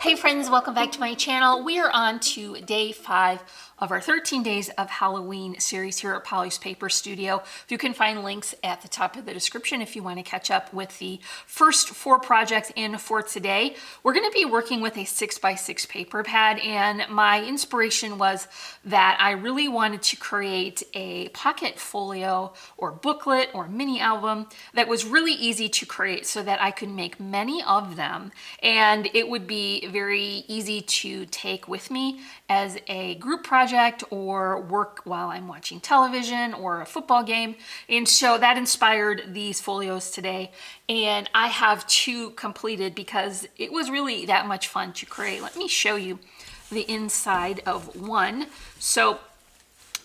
Hey friends, welcome back to my channel. We are on to day 5 of our 13 days of Halloween series here at Polly's Paper Studio. You can find links at the top of the description if you want to catch up with the first 4 projects. And for today, we're going to be working with a 6x6 paper pad, and my inspiration was that I really wanted to create a pocket folio or booklet or mini album that was really easy to create so that I could make many of them, and it would be very easy to take with me as a group project or work while I'm watching television or a football game. And so that inspired these folios today, and I have 2 completed because it was really that much fun to create. Let me show you the inside of one. So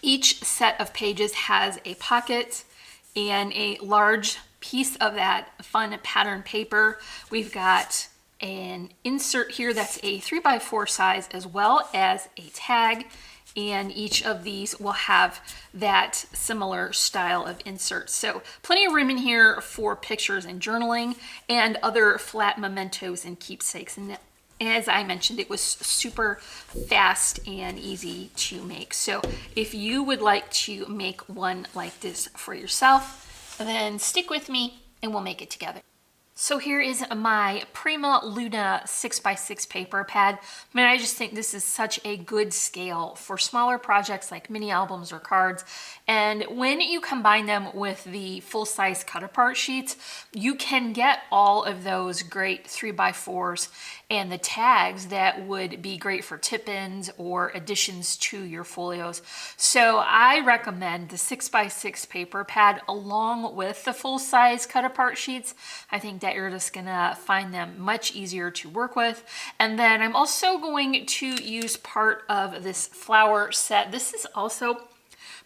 each set of pages has a pocket and a large piece of that fun pattern paper. We've got an insert here that's a 3x4 size, as well as a tag, and each of these will have that similar style of insert. So plenty of room in here for pictures and journaling and other flat mementos and keepsakes. And as I mentioned, it was super fast and easy to make. So if you would like to make one like this for yourself, then stick with me and we'll make it together. So here is my Prima Luna 6x6 paper pad. I mean, I just think this is such a good scale for smaller projects like mini albums or cards. And when you combine them with the full-size cut-apart sheets, you can get all of those great 3x4s and the tags that would be great for tip-ins or additions to your folios. So I recommend the 6x6 paper pad along with the full-size cut-apart sheets. I think that you're just gonna find them much easier to work with. And then I'm also going to use part of this flower set. This is also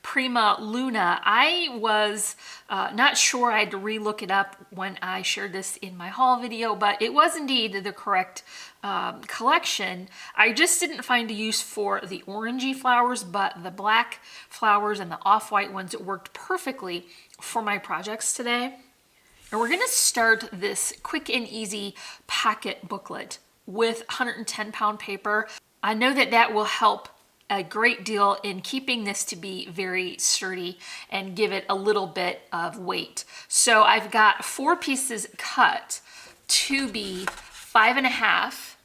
Prima Luna. I was not sure. I had to re-look it up when I shared this in my haul video, but it was indeed the correct collection. I just didn't find a use for the orangey flowers, but the black flowers and the off-white ones, it worked perfectly for my projects today. And we're gonna start this quick and easy pocket booklet with 110-pound paper. I know that that will help a great deal in keeping this to be very sturdy and give it a little bit of weight. So I've got 4 pieces cut to be 5.5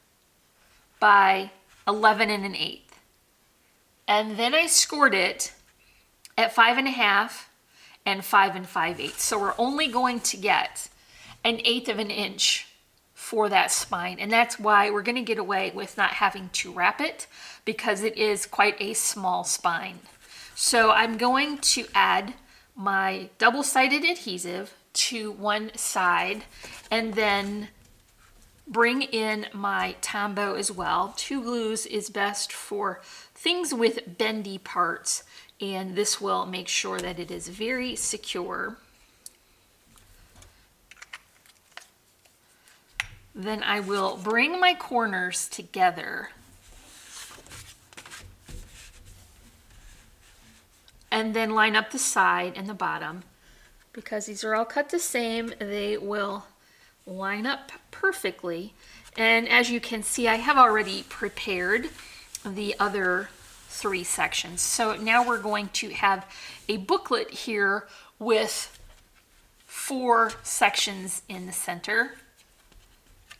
by 11 1/8. And then I scored it at 5.5 and 5 5/8. So we're only going to get 1/8 of an inch for that spine, and that's why we're going to get away with not having to wrap it, because it is quite a small spine. So I'm going to add my double-sided adhesive to one side and then bring in my Tombow as well. 2 glues is best for things with bendy parts, and this will make sure that it is very secure. Then I will bring my corners together and then line up the side and the bottom. Because these are all cut the same, they will line up perfectly. And as you can see, I have already prepared the other 3 sections. So now we're going to have a booklet here with 4 sections in the center.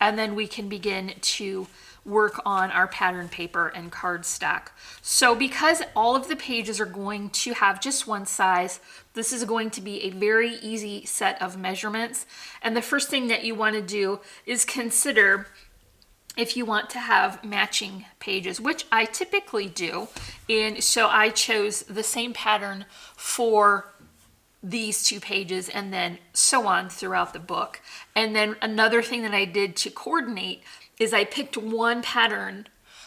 And then we can begin to work on our pattern paper and cardstock. So because all of the pages are going to have just one size, this is going to be a very easy set of measurements. And the first thing that you want to do is consider if you want to have matching pages, which I typically do. And so I chose the same pattern for these 2 pages and then so on throughout the book. And then another thing that I did to coordinate is I picked one pattern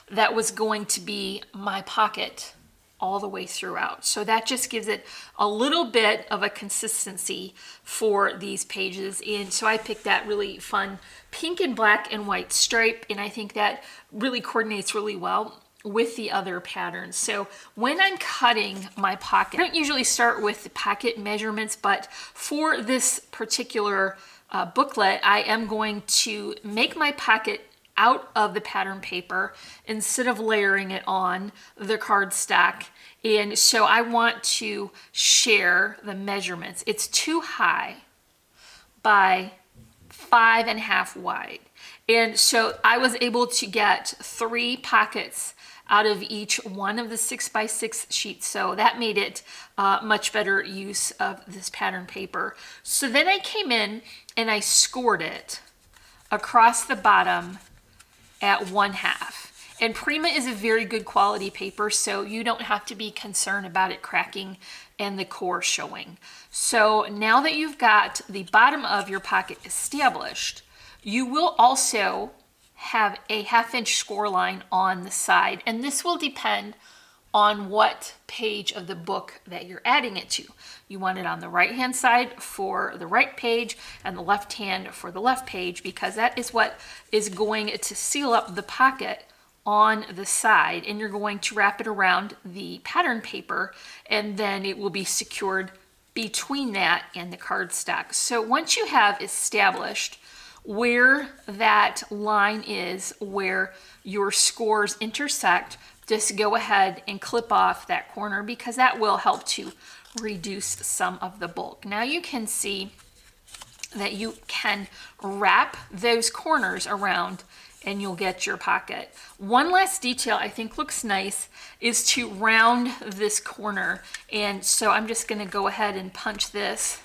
that was going to be my pocket all the way throughout. So that just gives it a little bit of a consistency for these pages. And so I picked that really fun pink and black and white stripe, and I think that really coordinates really well with the other patterns. So when I'm cutting my pocket, I don't usually start with the pocket measurements, but for this particular booklet, I am going to make my pocket out of the pattern paper instead of layering it on the cardstock. And so I want to share the measurements. It's 2 high by 5.5 wide. And so I was able to get 3 pockets out of each one of the 6x6 sheets. So that made it much better use of this pattern paper. So then I came in and I scored it across the bottom at 1/2. And Prima is a very good quality paper, so you don't have to be concerned about it cracking and the core showing. So now that you've got the bottom of your pocket established, you will also have a 1/2 inch score line on the side, and this will depend on what page of the book that you're adding it to. You want it on the right hand side for the right page and the left hand for the left page, because that is what is going to seal up the pocket on the side, and you're going to wrap it around the pattern paper, and then it will be secured between that and the cardstock. So once you have established where that line is, where your scores intersect, just go ahead and clip off that corner, because that will help to reduce some of the bulk. Now you can see that you can wrap those corners around and you'll get your pocket. One last detail I think looks nice is to round this corner. And so I'm just gonna go ahead and punch this.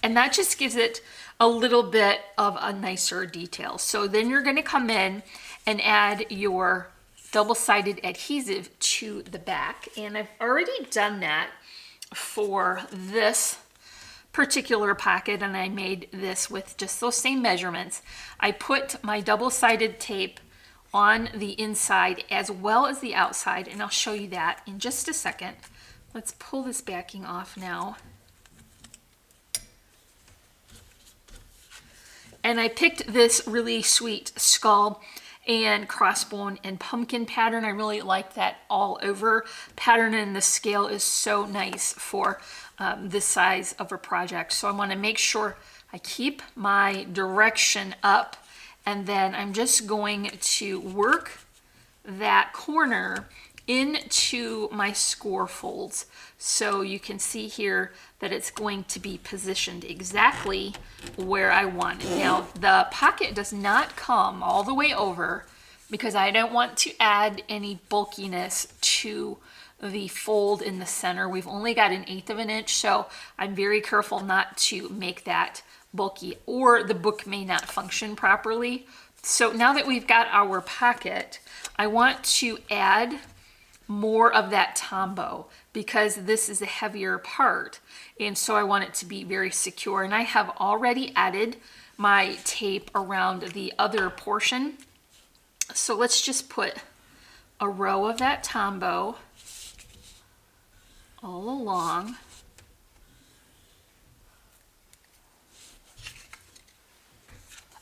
And that just gives it a little bit of a nicer detail. So then you're gonna come in and add your double-sided adhesive to the back. And I've already done that for this particular pocket, and I made this with just those same measurements. I put my double-sided tape on the inside as well as the outside, and I'll show you that in just a second. Let's pull this backing off now. And I picked this really sweet skull and crossbone and pumpkin pattern. I really like that all over pattern, and the scale is so nice for this size of a project. So I want to make sure I keep my direction up, and then I'm just going to work that corner into my score folds. So you can see here that it's going to be positioned exactly where I want it. Now the pocket does not come all the way over, because I don't want to add any bulkiness to the fold in the center. We've only got 1/8 of an inch, so I'm very careful not to make that bulky, or the book may not function properly. So now that we've got our pocket, I want to add more of that tombow, because this is a heavier part, and so I want it to be very secure. And I have already added my tape around the other portion. So let's just put a row of that tombow all along.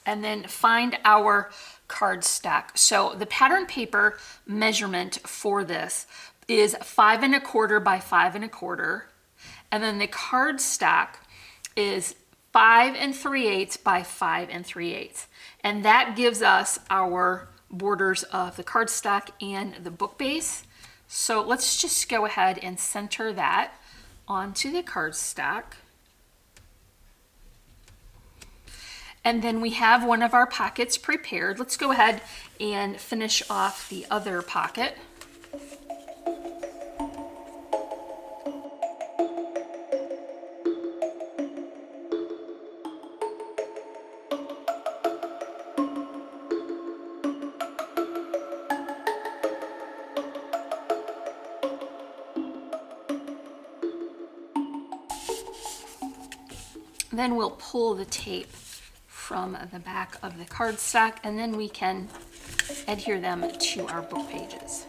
And then find our cardstock. So the pattern paper measurement for this is 5 1/4 by 5 1/4. And then the cardstock is 5 3/8 by 5 3/8. And that gives us our borders of the cardstock and the book base. So let's just go ahead and center that onto the cardstock. And then we have one of our pockets prepared. Let's go ahead and finish off the other pocket. Then we'll pull the tape from the back of the cardstock, and then we can adhere them to our book pages.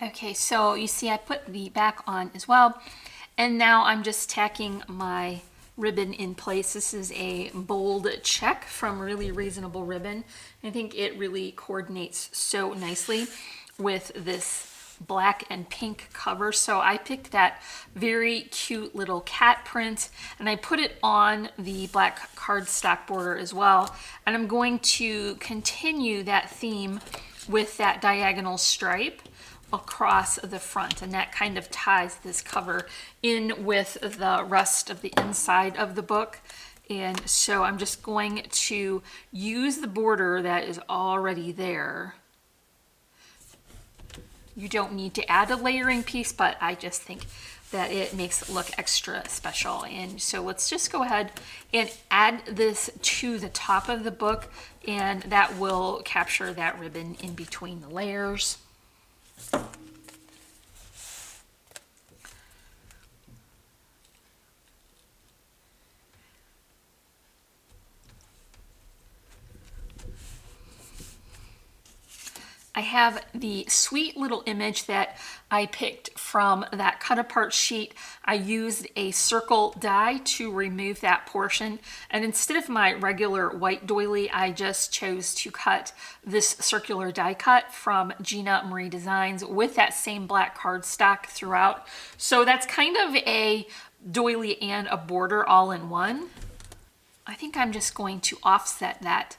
Okay, so you see I put the back on as well. And now I'm just tacking my ribbon in place. This is a bold check from Really Reasonable Ribbon. I think it really coordinates so nicely with this black and pink cover. So I picked that very cute little cat print and I put it on the black cardstock border as well. And I'm going to continue that theme with that diagonal stripe across the front, and that kind of ties this cover in with the rest of the inside of the book. And so I'm just going to use the border that is already there. You don't need to add a layering piece, but I just think that it makes it look extra special. And so let's just go ahead and add this to the top of the book, and that will capture that ribbon in between the layers. I have the sweet little image that I picked from that cut apart sheet. I used a circle die to remove that portion, and instead of my regular white doily, I just chose to cut this circular die cut from Gina Marie Designs with that same black cardstock throughout. So that's kind of a doily and a border all in one. I think I'm just going to offset that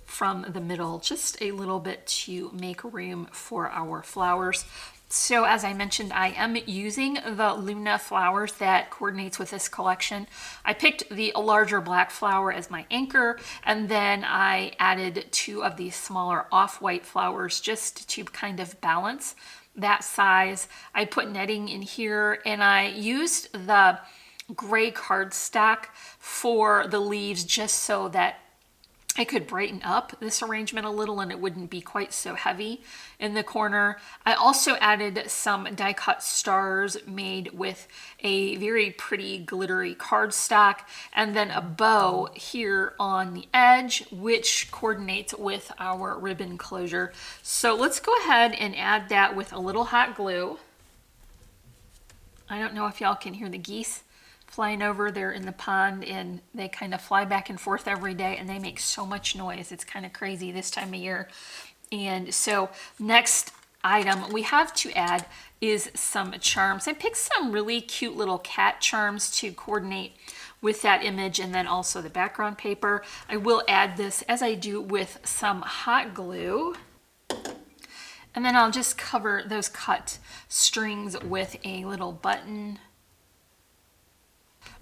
from the middle just a little bit to make room for our flowers. So as I mentioned, I am using the Luna flowers that coordinates with this collection. I picked the larger black flower as my anchor, and then I added 2 of these smaller off-white flowers just to kind of balance that size. I put netting in here, and I used the gray cardstock for the leaves just so that I could brighten up this arrangement a little and it wouldn't be quite so heavy in the corner. I also added some die cut stars made with a very pretty glittery cardstock, and then a bow here on the edge, which coordinates with our ribbon closure. So let's go ahead and add that with a little hot glue. I don't know if y'all can hear the geese flying over there in the pond, and they kind of fly back and forth every day and they make so much noise. It's kind of crazy this time of year. And so next item we have to add is some charms. I picked some really cute little cat charms to coordinate with that image and then also the background paper. I will add this as I do with some hot glue. And then I'll just cover those cut strings with a little button.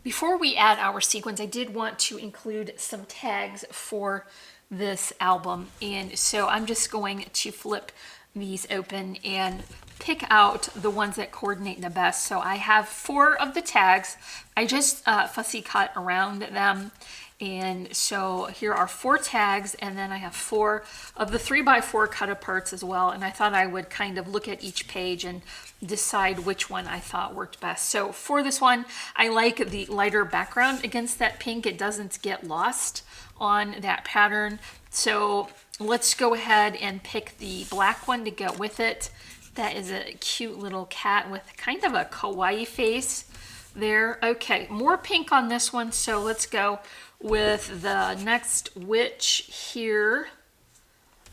Before we add our sequins, I did want to include some tags for this album. And so I'm just going to flip these open and pick out the ones that coordinate the best. So I have 4 of the tags. I just fussy cut around them. And so here are 4 tags, and then I have 4 of the 3x4 cut aparts as well. And I thought I would kind of look at each page and decide which one I thought worked best. So for this one, I like the lighter background against that pink. It doesn't get lost on that pattern. So let's go ahead and pick the black one to go with it. That is a cute little cat with kind of a kawaii face there. Okay, more pink on this one. So let's go with the next witch here,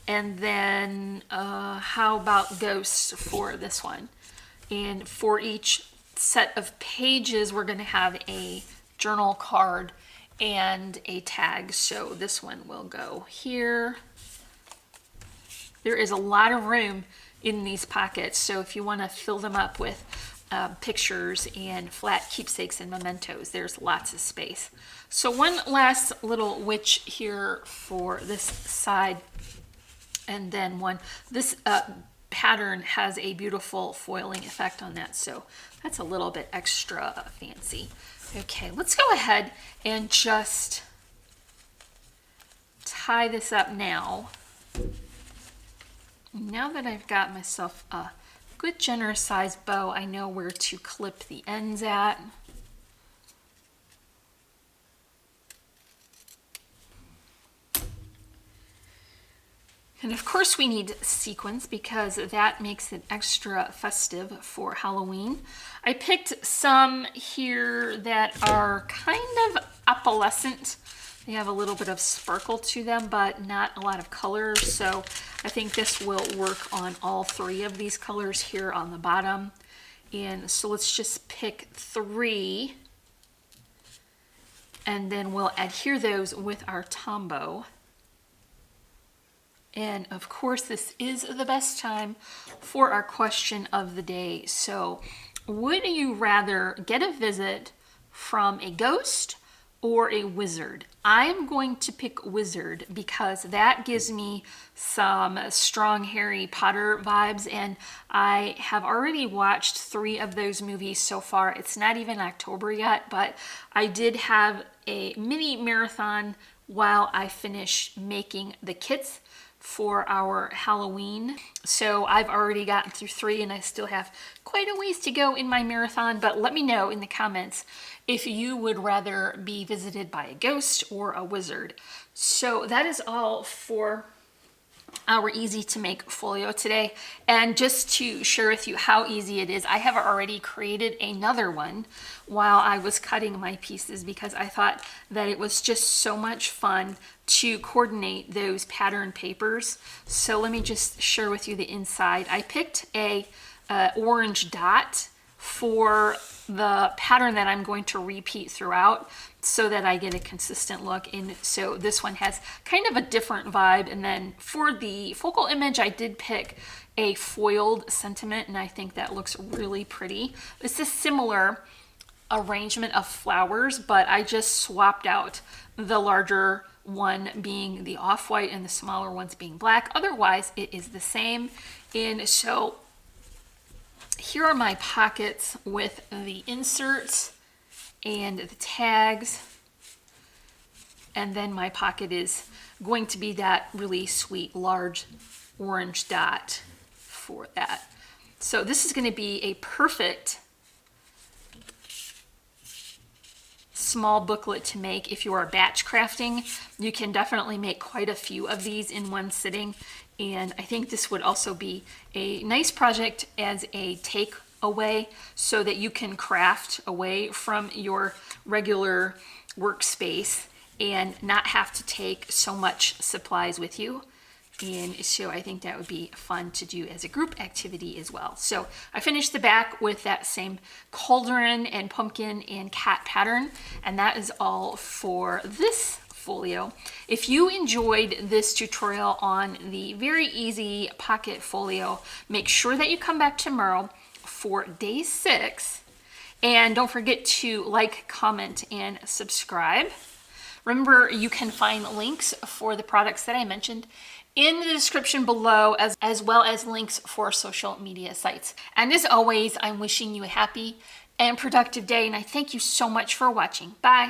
and then how about ghosts for this one? And for each set of pages we're going to have a journal card and a tag. So this one will go here. There is a lot of room in these pockets, so if you want to fill them up with pictures and flat keepsakes and mementos, there's lots of space. So one last little witch here for this side, and then one. This pattern has a beautiful foiling effect on that, so that's a little bit extra fancy. Okay, let's go ahead and just tie this up now. Now that I've got myself a good generous sized bow, I know where to clip the ends at. And of course we need sequins because that makes it extra festive for Halloween. I picked some here that are kind of opalescent. They have a little bit of sparkle to them, but not a lot of colors. So I think this will work on all three of these colors here on the bottom. And so let's just pick 3. And then we'll adhere those with our Tombow. And of course, this is the best time for our question of the day. So, would you rather get a visit from a ghost or a wizard? I'm going to pick wizard because that gives me some strong Harry Potter vibes, and I have already watched 3 of those movies so far. It's not even October yet, but I did have a mini marathon while I finished making the kits for our Halloween. So I've already gotten through 3 and I still have quite a ways to go in my marathon, but let me know in the comments if you would rather be visited by a ghost or a wizard. So that is all for our easy to make folio today. And just to share with you how easy it is, I have already created another one while I was cutting my pieces because I thought that it was just so much fun to coordinate those pattern papers. So let me just share with you the inside. I picked a orange dot for the pattern that I'm going to repeat throughout so that I get a consistent look. And so this one has kind of a different vibe. And then for the focal image, I did pick a foiled sentiment, and I think that looks really pretty. It's a similar arrangement of flowers, but I just swapped out the larger one being the off-white and the smaller ones being black. Otherwise, it is the same. And so here are my pockets with the inserts and the tags. And then my pocket is going to be that really sweet large orange dot for that. So this is going to be a perfect small booklet to make if you are batch crafting. You can definitely make quite a few of these in one sitting, and I think this would also be a nice project as a takeaway so that you can craft away from your regular workspace and not have to take so much supplies with you. And so I think that would be fun to do as a group activity as well. So I finished the back with that same cauldron and pumpkin and cat pattern, and that is all for this folio. If you enjoyed this tutorial on the very easy pocket folio, make sure that you come back tomorrow for day 6, and don't forget to like, comment, and subscribe. Remember, you can find links for the products that I mentioned in the description below, as well as links for social media sites. And as always, I'm wishing you a happy and productive day, and I thank you so much for watching. Bye.